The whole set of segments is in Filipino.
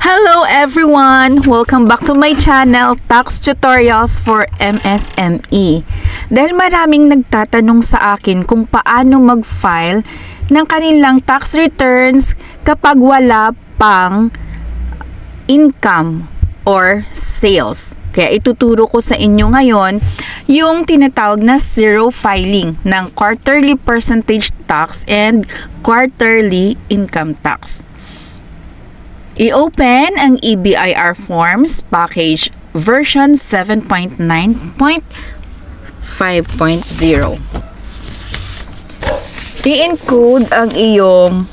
Hello everyone! Welcome back to my channel, Tax Tutorials for MSME. Dahil maraming nagtatanong sa akin kung paano mag-file ng kanilang tax returns kapag wala pang income or sales. Kaya ituturo ko sa inyo ngayon yung tinatawag na zero filing ng quarterly percentage tax and quarterly income tax. I-open ang EBIR Forms Package version 7.9.5.0. I-encode ang iyong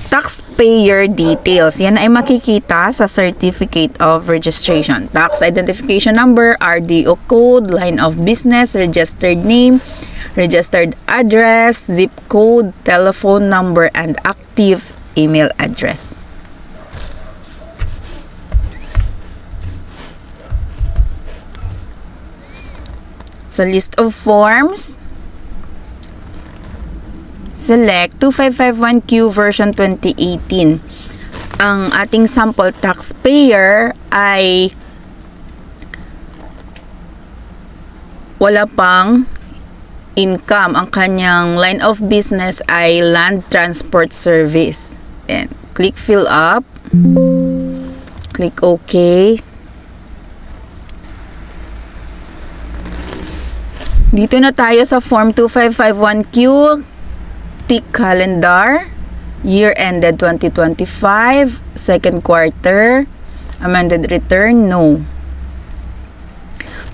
taxpayer details. Yan ay makikita sa Certificate of Registration. Tax Identification Number, RDO Code, Line of Business, Registered Name, Registered Address, Zip Code, Telephone Number, and Active Email Address. Sa list of forms, select 2551Q version 2018. Ang ating sample taxpayer ay wala pang income. Ang kanyang line of business ay land transport service. Then, click fill up. Click OK. Dito na tayo sa form 2551Q. Tick calendar. Year ended 2025. Second quarter. Amended return, no.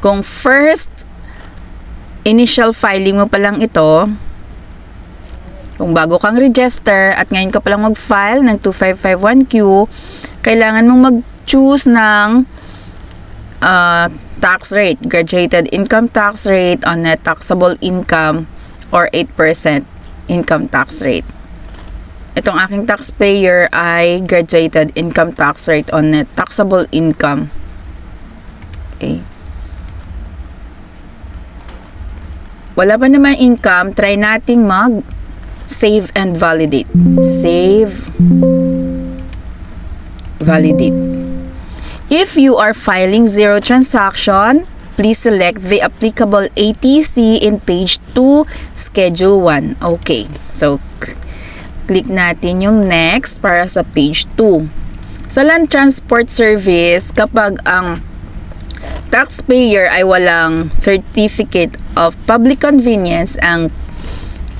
Kung first initial filing mo pa lang ito, kung bago kang register at ngayon ka pa lang mag-file ng 2551Q, kailangan mong mag-choose ng tax rate, graduated income tax rate on net taxable income or 8% income tax rate. Itong aking taxpayer ay graduated income tax rate on net taxable income. Okay. Wala ba naman income, try nating mag-save and validate. Save, validate. If you are filing zero transaction, please select the applicable ATC in page 2, schedule 1. Okay. So, click natin yung next para sa page 2. Sa land transport service, kapag ang taxpayer ay walang certificate of public convenience, ang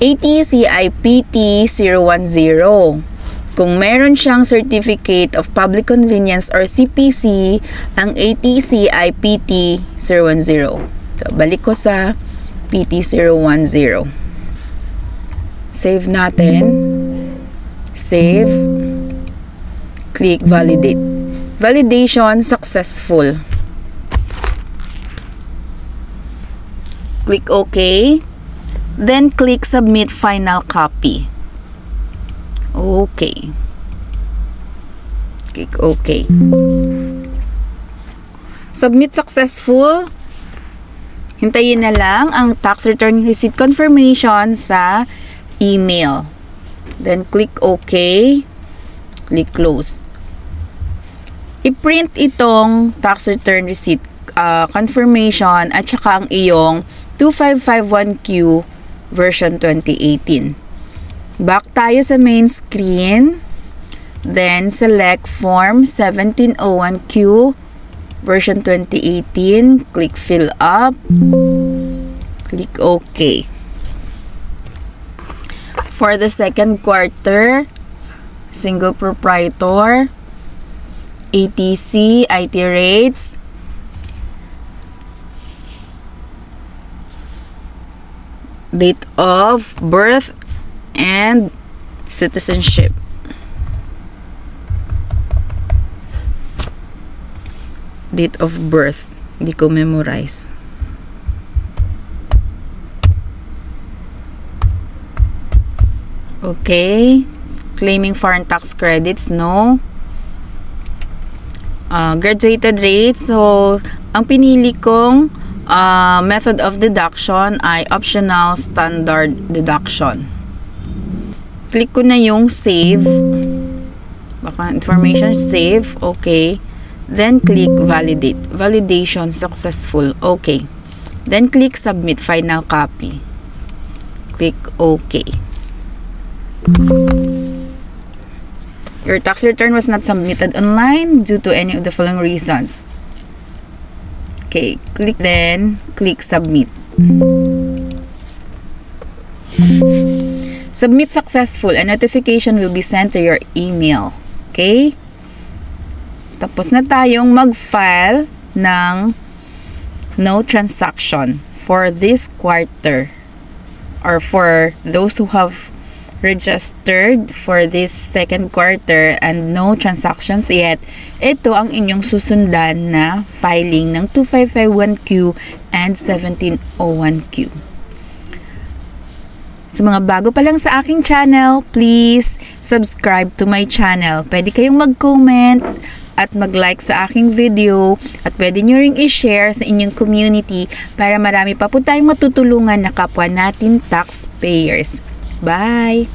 ATC ay PT010. Kung meron siyang Certificate of Public Convenience or CPC, ang ATC ay PT010. So, balik ko sa PT010. Save natin. Save. Click Validate. Validation successful. Click OK. Then, click Submit Final Copy. Okay. Click OK. Submit successful. Hintayin na lang ang tax return receipt confirmation sa email. Then click OK. Click Close. I-print itong tax return receipt confirmation at saka ang iyong 2551Q version 2018. Back tayo sa main screen. Then, select Form 1701Q version 2018. Click Fill Up. Click OK. For the second quarter, single proprietor, ATC, IT rates, date of birth, and citizenship. Date of birth. Hindi ko memorize. Okay. Claiming foreign tax credits, no. Graduated rates. So, ang pinili kong method of deduction ay optional standard deduction. Click ko na yung save. Baka information save. Okay. Then click validate. Validation successful. Okay. Then click submit final copy. Click OK. Your tax return was not submitted online due to any of the following reasons. Okay, click submit. Submit successful. A notification will be sent to your email. Okay? Tapos na tayong mag-file ng no transaction for this quarter, or for those who have registered for this second quarter and no transactions yet. Ito ang inyong susundan na filing ng 2551Q and 1701Q. Sa mga bago pa lang sa aking channel, please subscribe to my channel. Pwede kayong mag-comment at mag-like sa aking video, at pwede nyo ring i-share sa inyong community para marami pa po tayong matutulungan na kapwa natin taxpayers. Bye!